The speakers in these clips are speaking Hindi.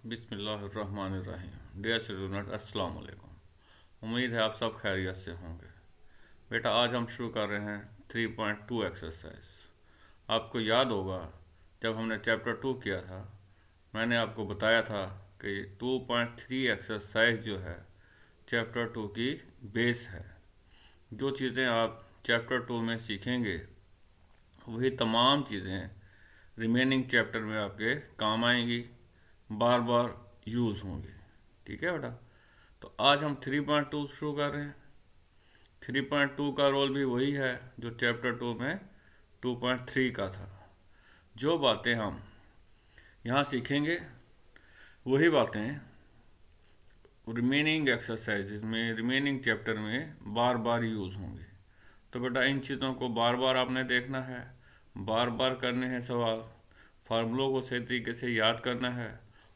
बिस्मिल्लाहिर्रहमानिर्रहीम। डियर स्टूडेंट, अस्सलाम वालेकुम। उम्मीद है आप सब खैरियत से होंगे। बेटा, आज हम शुरू कर रहे हैं 3.2 एक्सरसाइज। आपको याद होगा जब हमने चैप्टर 2 किया था, मैंने आपको बताया था कि 2.3 एक्सरसाइज जो है चैप्टर 2 की बेस है। जो चीज़ें आप चैप्टर 2 में सीखेंगे वही तमाम चीज़ें रिमेनिंग चैप्टर में आपके काम आएंगी, बार बार यूज़ होंगी। ठीक है बेटा। तो आज हम 3.2 शुरू कर रहे हैं। 3.2 का रोल भी वही है जो चैप्टर 2 में 2.3 का था। जो बातें हम यहाँ सीखेंगे वही बातें रिमेनिंग एक्सरसाइजेज में, रिमेनिंग चैप्टर में बार बार यूज़ होंगी। तो बेटा, इन चीज़ों को बार बार आपने देखना है, बार बार करने हैं सवाल, फार्मूलों को सही तरीके से याद करना है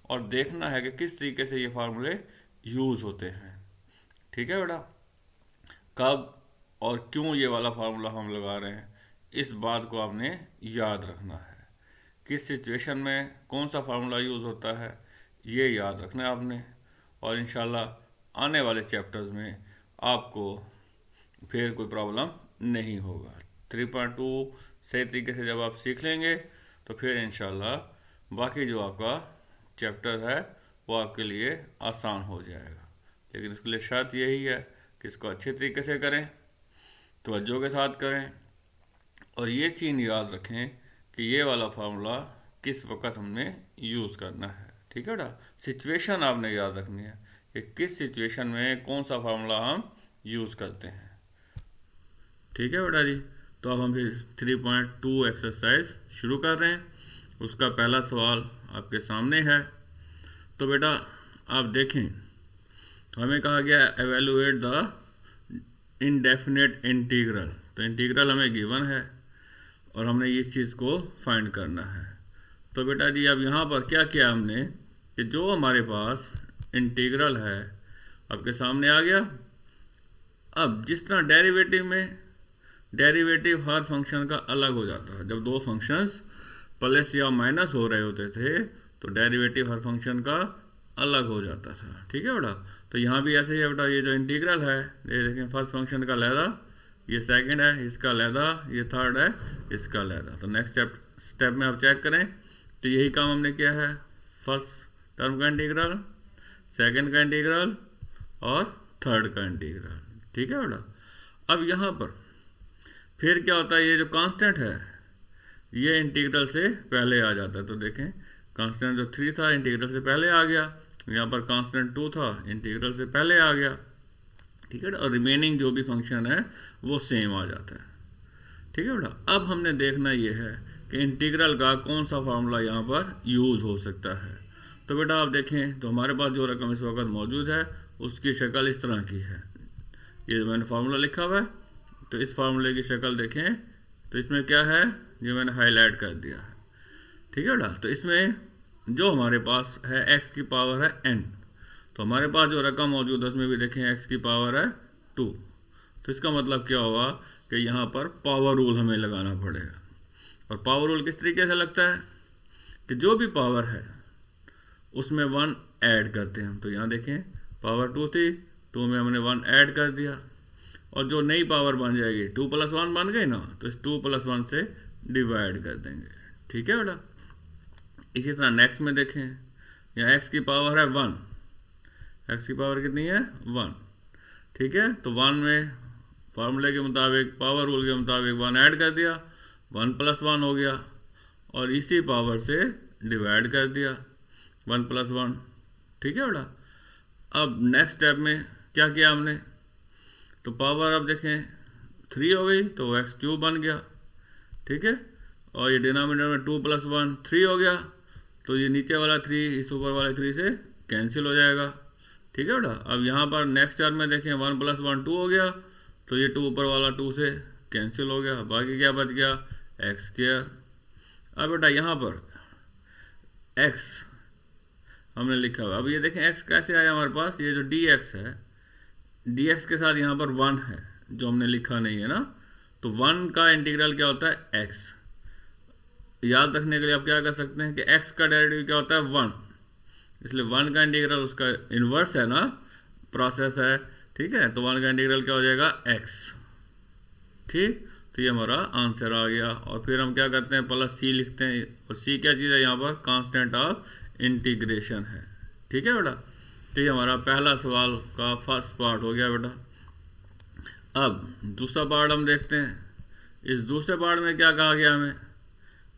और देखना है कि किस तरीके से ये फार्मूले यूज़ होते हैं। ठीक है बेटा। कब और क्यों ये वाला फार्मूला हम लगा रहे हैं, इस बात को आपने याद रखना है। किस सिचुएशन में कौन सा फार्मूला यूज़ होता है ये याद रखना है आपने। और इंशाल्लाह आने वाले चैप्टर्स में आपको फिर कोई प्रॉब्लम नहीं होगा। 3.2 सही तरीके से जब आप सीख लेंगे तो फिर इंशाल्लाह बाकी जो आपका चैप्टर है वो आपके लिए आसान हो जाएगा। लेकिन इसके लिए शर्त यही है कि इसको अच्छे तरीके से करें, तवज्जो के साथ करें और ये सीन याद रखें कि ये वाला फार्मूला किस वक्त हमने यूज़ करना है। ठीक है बेटा। सिचुएशन आपने याद रखनी है कि किस सिचुएशन में कौन सा फार्मूला हम यूज़ करते हैं। ठीक है बेटा जी। तो अब हम फिर 3.2 एक्सरसाइज शुरू कर रहे हैं। उसका पहला सवाल आपके सामने है। तो बेटा आप देखें, हमें कहा गया एवेलुएट द इनडेफिनेट इंटीग्रल। तो इंटीग्रल हमें गिवन है और हमने इस चीज़ को फाइंड करना है। तो बेटा जी अब यहाँ पर क्या किया हमने कि जो हमारे पास इंटीग्रल है आपके सामने आ गया। अब जिस तरह डेरिवेटिव में, डेरिवेटिव हर फंक्शन का अलग हो जाता है। जब दो फंक्शंस प्लस या माइनस हो रहे होते थे तो डेरिवेटिव हर फंक्शन का अलग हो जाता था। ठीक है बेटा। तो यहाँ भी ऐसे ही है बेटा। ये जो इंटीग्रल है, ये देखें, फर्स्ट फंक्शन का लहदा, ये सेकंड है इसका लहदा, ये थर्ड है इसका लहदा। तो नेक्स्ट स्टेप में आप चेक करें तो यही काम हमने किया है। फर्स्ट टर्म का इंटीग्रल, सेकंड का इंटीग्रल और थर्ड का इंटीग्रल। ठीक है बेटा। अब यहाँ पर फिर क्या होता है, ये जो कांस्टेंट है ये इंटीग्रल से पहले आ जाता है। तो देखें, कांस्टेंट जो 3 था इंटीग्रल से पहले आ गया, यहाँ पर कांस्टेंट 2 था इंटीग्रल से पहले आ गया। ठीक है। और रिमेनिंग जो भी फंक्शन है वो सेम आ जाता है। ठीक है बेटा। अब हमने देखना ये है कि इंटीग्रल का कौन सा फार्मूला यहाँ पर यूज़ हो सकता है। तो बेटा आप देखें तो हमारे पास जो रकम इस वक्त मौजूद है उसकी शक्ल इस तरह की है। ये मैंने फार्मूला लिखा हुआ है, तो इस फार्मूले की शक्ल देखें तो इसमें क्या है, ये मैंने हाईलाइट कर दिया है। ठीक है बेटा। तो इसमें जो हमारे पास है x की पावर है n, तो हमारे पास जो रकम मौजूद है उसमें भी देखें x की पावर है 2। तो इसका मतलब क्या हुआ कि यहाँ पर पावर रूल हमें लगाना पड़ेगा। और पावर रूल किस तरीके से लगता है कि जो भी पावर है उसमें 1 ऐड करते हैं हम। तो यहाँ देखें पावर 2 थी, 2 में हमने 1 ऐड कर दिया और जो नई पावर बन जाएगी 2 + 1 बन गई ना, तो इस 2 + 1 से डिवाइड कर देंगे। ठीक है बेटा। इसी तरह नेक्स्ट में देखें, यहाँ x की पावर है 1, x की पावर कितनी है 1। ठीक है। तो 1 में फार्मूले के मुताबिक, पावर रूल के मुताबिक 1 ऐड कर दिया, 1 + 1 हो गया और इसी पावर से डिवाइड कर दिया 1 + 1। ठीक है बेटा। अब नेक्स्ट स्टेप में क्या किया हमने, तो पावर अब देखें 3 हो गई तो x³ बन गया। ठीक है। और ये डिनोमिनेटर में 2 + 1 3 हो गया, तो ये नीचे वाला 3 इस ऊपर वाले 3 से कैंसिल हो जाएगा। ठीक है बेटा। अब यहाँ पर नेक्स्ट टर्म में देखें 1 + 1 2 हो गया, तो ये 2 ऊपर वाला 2 से कैंसिल हो गया, बाकी क्या बच गया x²। अब बेटा यहाँ पर x हमने लिखा हुआ, अब ये देखें x कैसे आया हमारे पास, ये जो dx है, dx के साथ यहाँ पर 1 है जो हमने लिखा नहीं है ना, तो 1 का इंटीग्रल क्या होता है x। याद रखने के लिए आप क्या कर सकते हैं कि x का डेरिवेटिव क्या होता है 1, इसलिए 1 का इंटीग्रल उसका इन्वर्स है ना, प्रोसेस है, ठीक है। तो 1 का इंटीग्रल क्या हो जाएगा, x, ठीक। तो ये हमारा आंसर आ गया। और फिर हम क्या करते हैं, प्लस c लिखते हैं, और c क्या चीज़ है, यहाँ पर कांस्टेंट ऑफ इंटीग्रेशन है, ठीक है बेटा। तो ये हमारा पहला सवाल का फर्स्ट पार्ट हो गया बेटा। अब दूसरा पार्ट हम देखते हैं। इस दूसरे पार्ट में क्या कहा गया हमें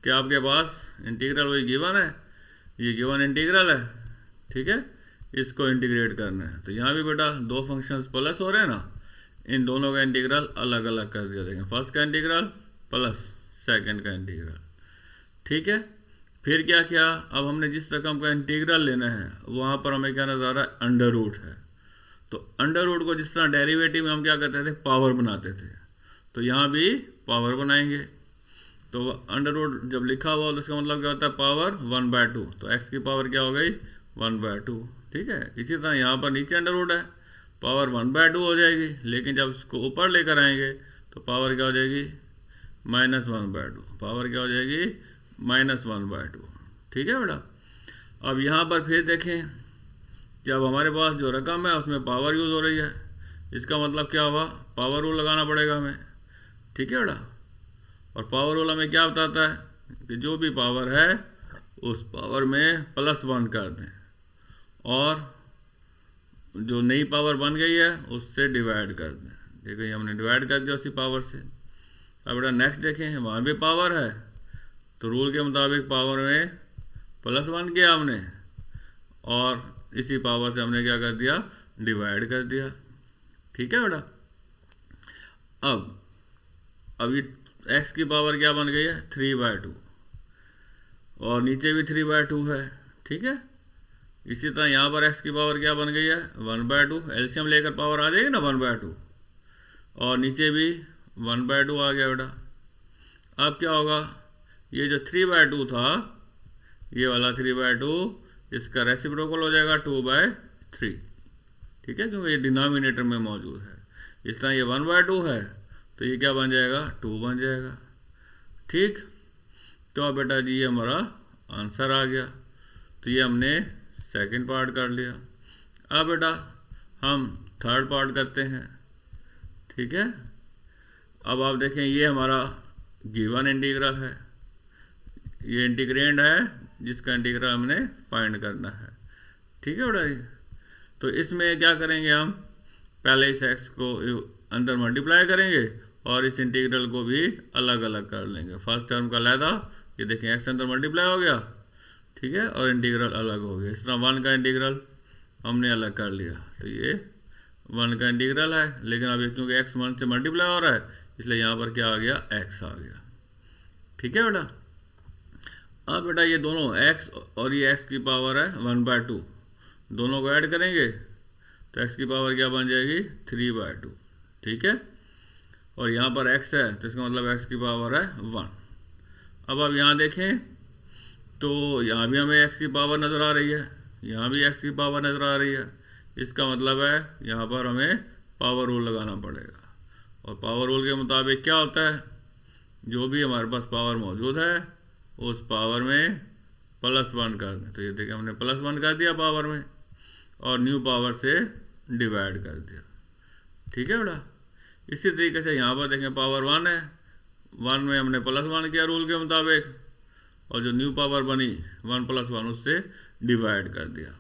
कि आपके पास इंटीग्रल वही गिवन है, ये गिवन इंटीग्रल है, ठीक है, इसको इंटीग्रेट करना है। तो यहाँ भी बेटा दो फंक्शंस प्लस हो रहे हैं ना, इन दोनों का इंटीग्रल अलग अलग कर दिया जाएगा, फर्स्ट का इंटीग्रल प्लस सेकंड का इंटीग्रल, ठीक है। फिर क्या किया, अब हमने जिस रकम का इंटीग्रल लेना है वहाँ पर हमें क्या नजर आ रहा है, अंडर रूट है। तो अंडर रूट को जिस तरह डेरिवेटिव में हम क्या करते थे, पावर बनाते थे, तो यहाँ भी पावर बनाएंगे। तो अंडर रूट जब लिखा हुआ तो इसका मतलब क्या होता है, पावर 1/2। तो x की पावर क्या हो गई, 1/2, ठीक है। इसी तरह यहाँ पर नीचे अंडर रूट है, पावर 1/2 हो जाएगी, लेकिन जब इसको ऊपर लेकर आएंगे तो पावर क्या हो जाएगी, -1/2, पावर क्या हो जाएगी, -1/2, ठीक है बेटा। अब यहाँ पर फिर देखें कि अब हमारे पास जो रकम है उसमें पावर यूज़ हो रही है, इसका मतलब क्या हुआ, पावर रूल लगाना पड़ेगा हमें, ठीक है बेटा। और पावर रूल हमें क्या बताता है कि जो भी पावर है उस पावर में +1 कर दें, और जो नई पावर बन गई है उससे डिवाइड कर दें। देखिए हमने डिवाइड कर दिया उसी पावर से। अब बेटा नेक्स्ट देखें, वहाँ भी पावर है, तो रूल के मुताबिक पावर में +1 किया हमने, और इसी पावर से हमने क्या कर दिया, डिवाइड कर दिया, ठीक है बेटा। अब ये x की पावर क्या बन गई है, 3/2, और नीचे भी 3/2 है, ठीक है। इसी तरह यहाँ पर x की पावर क्या बन गई है, 1/2, एलसीएम लेकर पावर आ जाएगी ना 1/2, और नीचे भी 1/2 आ गया बेटा। अब क्या होगा, ये जो 3/2 था, ये वाला 3/2 इसका रेसिप्रोकल हो जाएगा 2/3, ठीक है, क्योंकि ये डिनोमिनेटर में मौजूद है। इस तरह ये 1/2 है, तो ये क्या बन जाएगा, 2 बन जाएगा, ठीक। तो अब बेटा जी ये हमारा आंसर आ गया। तो ये हमने सेकंड पार्ट कर लिया। अब बेटा हम थर्ड पार्ट करते हैं, ठीक है। अब आप देखें ये हमारा गिवन इंटीग्रल है, ये इंटीग्रेंड है जिसका इंटीग्रल हमने फाइंड करना है, ठीक है बेटा जी। तो इसमें क्या करेंगे, हम पहले इस x को अंदर मल्टीप्लाई करेंगे और इस इंटीग्रल को भी अलग अलग कर लेंगे। फर्स्ट टर्म का लहदा, ये देखें x अंदर मल्टीप्लाई हो गया, ठीक है, और इंटीग्रल अलग हो गया। इस तरह 1 का इंटीग्रल हमने अलग कर लिया, तो ये 1 का इंटीग्रल है, लेकिन अब ये क्योंकि x 1 से मल्टीप्लाई हो रहा है इसलिए यहाँ पर क्या आ गया, x आ गया, ठीक है बेटा। अब बेटा ये दोनों x और ये x की पावर है 1/2, दोनों को ऐड करेंगे तो x की पावर क्या बन जाएगी, 3/2, ठीक है। और यहाँ पर x है तो इसका मतलब x की पावर है 1। अब आप यहाँ देखें तो यहाँ भी हमें x की पावर नज़र आ रही है, यहाँ भी x की पावर नज़र आ रही है, इसका मतलब है यहाँ पर हमें पावर रूल लगाना पड़ेगा। और पावर रूल के मुताबिक क्या होता है, जो भी हमारे पास पावर मौजूद है उस पावर में +1 कर दें। तो ये देखिए हमने +1 कर दिया पावर में, और न्यू पावर से डिवाइड कर दिया, ठीक है बेटा। इसी तरीके से यहाँ पर देखें पावर 1 है, 1 में हमने +1 किया रूल के मुताबिक, और जो न्यू पावर बनी 1 + 1 उससे डिवाइड कर दिया,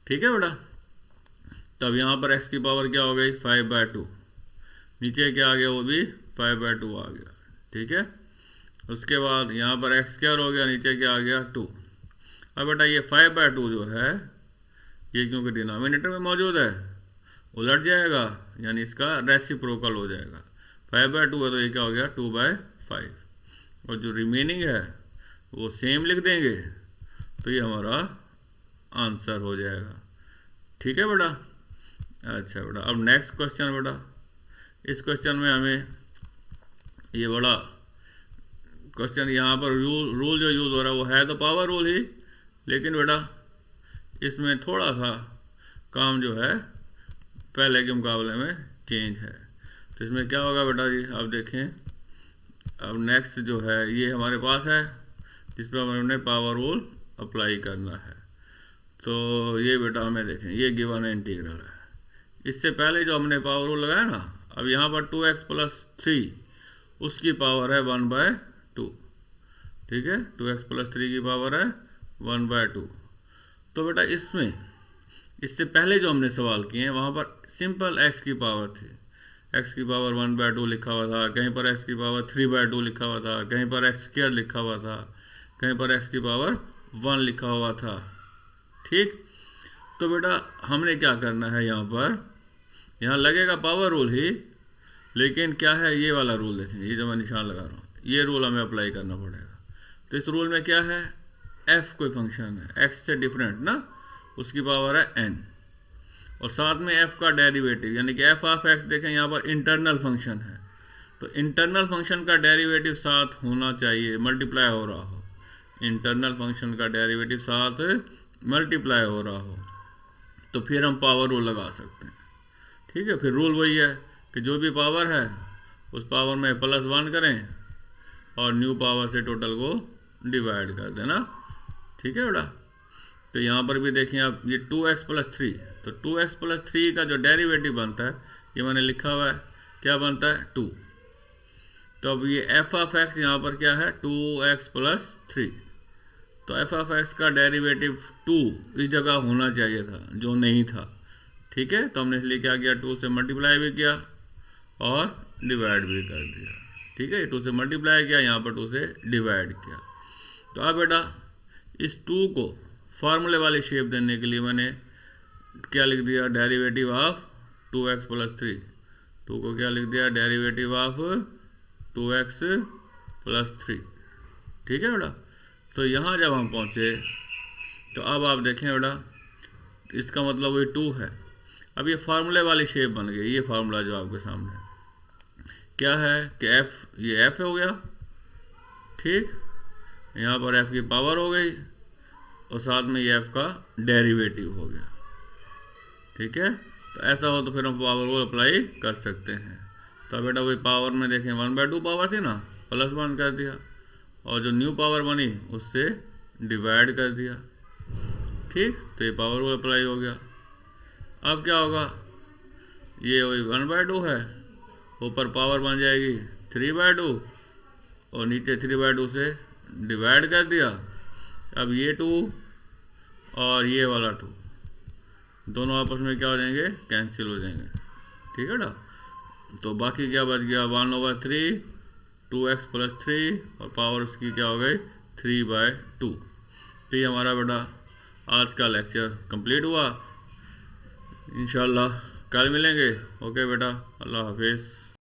ठीक है बेटा। तब यहाँ पर x की पावर क्या हो गई, 5/2, नीचे क्या आ गया, वो भी 5/2 आ गया, ठीक है। उसके बाद यहाँ पर x² हो गया, नीचे क्या आ गया, 2। अब बेटा ये 5/2 जो है ये क्योंकि डिनोमिनेटर में मौजूद है उलट जाएगा, यानी इसका रेसिप्रोकल हो जाएगा। 5/2 है तो ये क्या हो गया, 2/5, और जो रिमेनिंग है वो सेम लिख देंगे तो ये हमारा आंसर हो जाएगा, ठीक है बेटा। अच्छा बेटा अब नेक्स्ट क्वेश्चन बेटा, इस क्वेश्चन में हमें ये बड़ा क्वेश्चन, यहाँ पर रूल जो यूज़ हो रहा है वो है तो पावर रूल ही, लेकिन बेटा इसमें थोड़ा सा काम जो है पहले के मुकाबले में चेंज है। तो इसमें क्या होगा बेटा जी, आप देखें अब नेक्स्ट जो है ये हमारे पास है जिस पर हमने पावर रूल अप्लाई करना है। तो ये बेटा हमें देखें, ये गिवन इंटीग्रल है। इससे पहले जो हमने पावर रूल लगाया ना, अब यहाँ पर 2x प्लस 3 उसकी पावर है 1/2। ठीक है, 2x प्लस 3 की पावर है 1/2। तो बेटा इसमें इससे पहले जो हमने सवाल किए हैं वहाँ पर सिंपल x की पावर थी, x की पावर 1/2 लिखा हुआ था, कहीं पर x की पावर 3/2 लिखा हुआ था, कहीं पर x² लिखा हुआ था, कहीं पर x की पावर 1 लिखा हुआ था। ठीक, तो बेटा हमने क्या करना है, यहाँ लगेगा पावर रूल ही, लेकिन क्या है ये वाला रूल देखें, ये जो मैं निशान लगा रहा हूँ, ये रूल हमें अप्लाई करना पड़ेगा। तो इस रूल में क्या है, f कोई फंक्शन है x से डिफरेंट ना, उसकी पावर है n, और साथ में f का डेरिवेटिव यानी कि f ऑफ x देखें यहाँ पर इंटरनल फंक्शन है, तो इंटरनल फंक्शन का डेरिवेटिव साथ होना चाहिए, मल्टीप्लाई हो रहा हो, इंटरनल फंक्शन का डेरिवेटिव साथ मल्टीप्लाई हो रहा हो, तो फिर हम पावर रूल लगा सकते हैं। ठीक है, फिर रूल वही है कि जो भी पावर है उस पावर में +1 करें और न्यू पावर से टोटल को डिवाइड कर देना। ठीक है बेटा, तो यहाँ पर भी देखें आप, ये 2x प्लस 3, तो 2x प्लस 3 का जो डेरिवेटिव बनता है ये मैंने लिखा हुआ है, क्या बनता है 2। तो अब ये f ऑफ x यहाँ पर क्या है 2x प्लस 3, तो f ऑफ x का डेरिवेटिव 2 इस जगह होना चाहिए था जो नहीं था। ठीक है, तो हमने इसलिए क्या किया, 2 से मल्टीप्लाई भी किया और डिवाइड भी कर दिया। ठीक है, 2 से मल्टीप्लाई किया, यहाँ पर 2 से डिवाइड किया। तो अब बेटा इस 2 को फार्मूले वाली शेप देने के लिए मैंने क्या लिख दिया, डेरिवेटिव ऑफ 2x प्लस 3, 2 को क्या लिख दिया, डेरिवेटिव ऑफ 2x प्लस 3। ठीक है बेटा, तो यहाँ जब हम पहुँचे तो अब आप देखें बेटा, इसका मतलब वही 2 है। अब ये फार्मूले वाली शेप बन गई, ये फार्मूला जो आपके सामने क्या है कि f, ये f हो गया। ठीक, यहाँ पर f की पावर हो गई और साथ में ये f का डेरिवेटिव हो गया। ठीक है, तो ऐसा हो तो फिर हम पावर को अप्लाई कर सकते हैं। तो बेटा वही पावर में देखें 1/2 पावर थी ना, +1 कर दिया और जो न्यू पावर बनी उससे डिवाइड कर दिया। ठीक, तो ये पावर को अप्लाई हो गया। अब क्या होगा, ये वही 1/2 है, ऊपर पावर बन जाएगी 3/2 और नीचे 3/2 से डिवाइड कर दिया। अब ये 2 और ये वाला 2 दोनों आपस में क्या हो जाएंगे, कैंसिल हो जाएंगे। ठीक है ना, तो बाकी क्या बच गया, 1/3 2x प्लस 3 और पावर उसकी क्या हो गई 3/2। तो ये हमारा बेटा आज का लेक्चर कंप्लीट हुआ। इंशाल्लाह कल मिलेंगे। ओके बेटा, अल्लाह हाफिज़।